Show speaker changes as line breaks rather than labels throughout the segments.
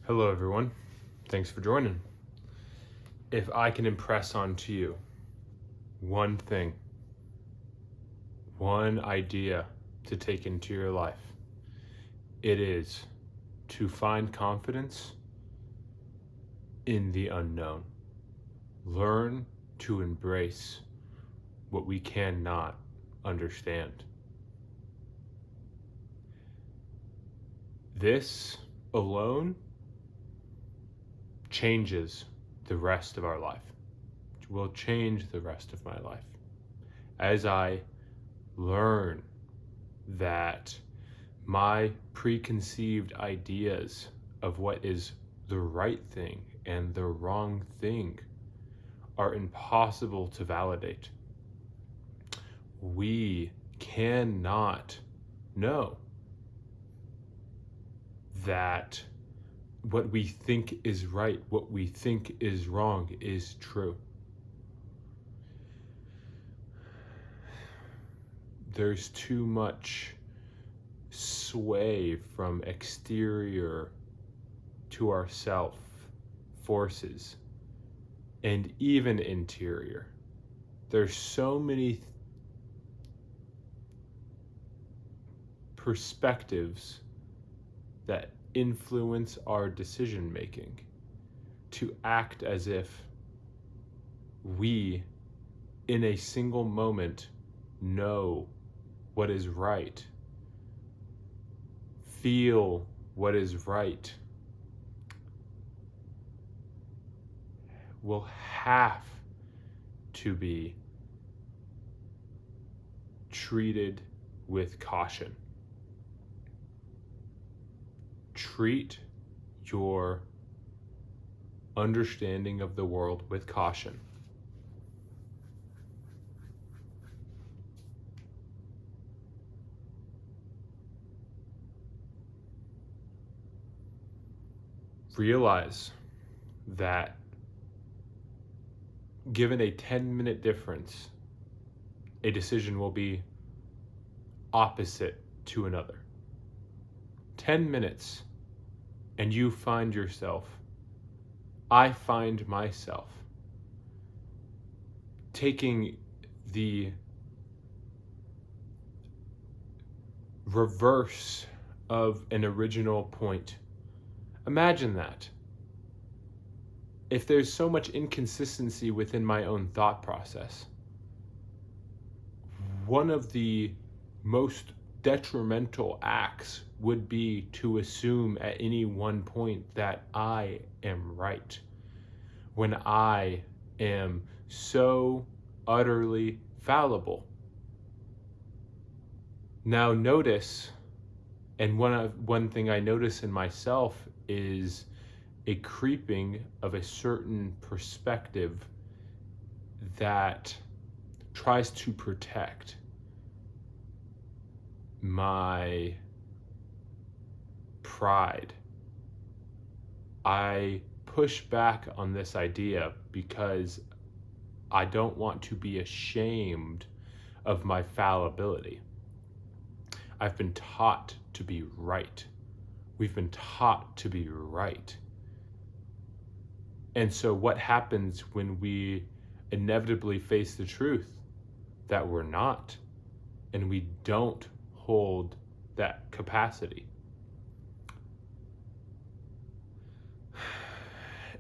Hello, everyone. Thanks for joining. If I can impress onto you one thing, one idea to take into your life, it is to find confidence in the unknown. Learn to embrace what we cannot understand. This alone changes the rest of our life. It will change the rest of my life. As I learn that my preconceived ideas of what is the right thing and the wrong thing are impossible to validate. We cannot know that what we think is right, what we think is wrong, is true. There's too much sway from exterior to ourself forces and even interior. There's so many perspectives that influence our decision making to act as if we, in a single moment, know what is right, feel what is right, will have to be treated with caution. Treat your understanding of the world with caution. Realize that given a 10-minute difference, a decision will be opposite to another. 10 minutes, and you find yourself, I find myself, taking the reverse of an original point. Imagine that. If there's so much inconsistency within my own thought process, one of the most detrimental acts would be to assume at any one point that I am right, when I am so utterly fallible. Now notice, and one thing I notice in myself is a creeping of a certain perspective that tries to protect my pride. I push back on this idea because I don't want to be ashamed of my fallibility. I've been taught to be right. We've been taught to be right. And so what happens when we inevitably face the truth that we're not, and we don't hold that capacity?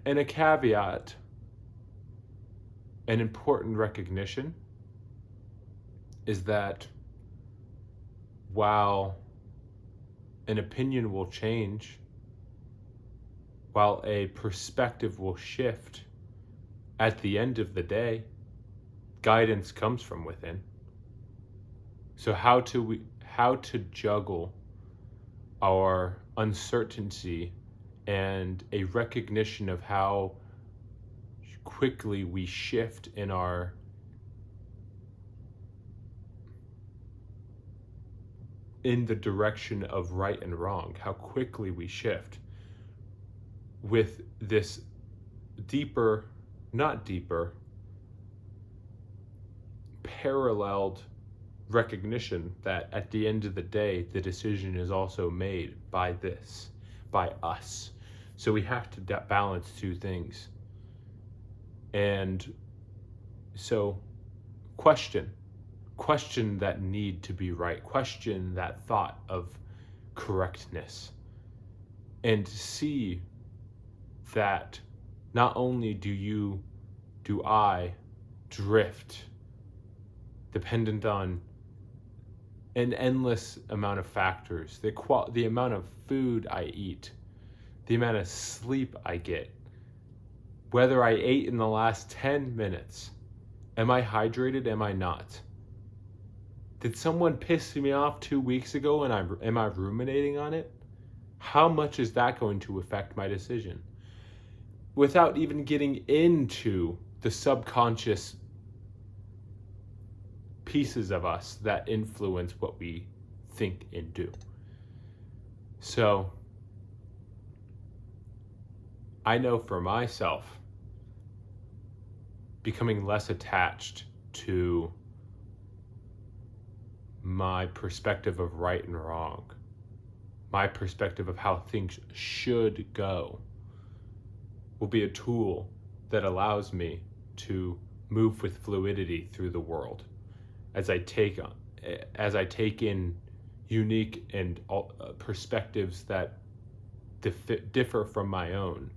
And a caveat, an important recognition, is that while an opinion will change, while a perspective will shift, at the end of the day, guidance comes from within. So how to juggle our uncertainty and a recognition of how quickly we shift in the direction of right and wrong, how quickly we shift with this paralleled recognition that at the end of the day, the decision is also made by us. So we have to balance two things. And so question that need to be right, question that thought of correctness, and see that not only do I drift dependent on an endless amount of factors, the amount of food I eat, the amount of sleep I get, whether I ate in the last 10 minutes, am I hydrated, am I not? Did someone piss me off 2 weeks ago and am I ruminating on it? How much is that going to affect my decision? Without even getting into the subconscious pieces of us that influence what we think and do. So, I know for myself, becoming less attached to my perspective of right and wrong, my perspective of how things should go, will be a tool that allows me to move with fluidity through the world as I take in unique and perspectives that differ from my own,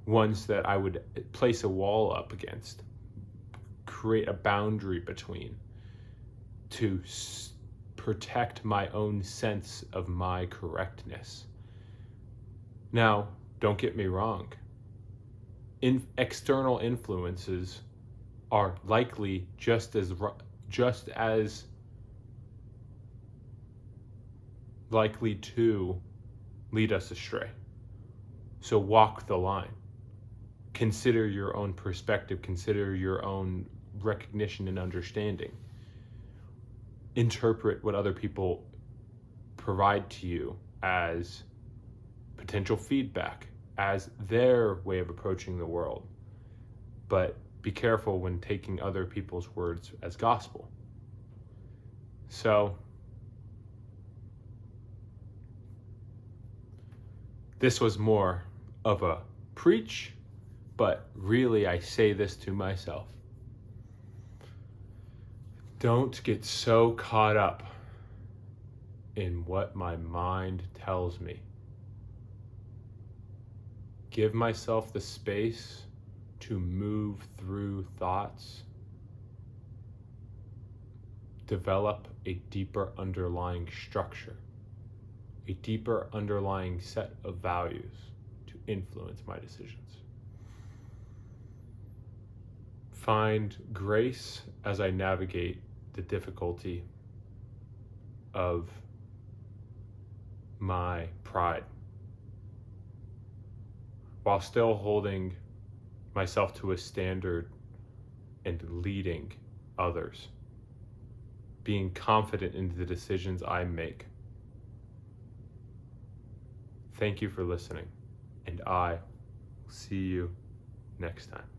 ones that I would place a wall up against, create a boundary between, to protect my own sense of my correctness. Now, don't get me wrong. External influences are likely just as likely to lead us astray. So walk the line. Consider your own perspective. Consider your own recognition and understanding. Interpret what other people provide to you as potential feedback, as their way of approaching the world. But be careful when taking other people's words as gospel. So, this was more of a preach, but really I say this to myself. Don't get so caught up in what my mind tells me. Give myself the space to move through thoughts, develop a deeper underlying structure, a deeper underlying set of values to influence my decisions. Find grace as I navigate the difficulty of my pride, while still holding myself to a standard and leading others, being confident in the decisions I make. Thank you for listening, and I will see you next time.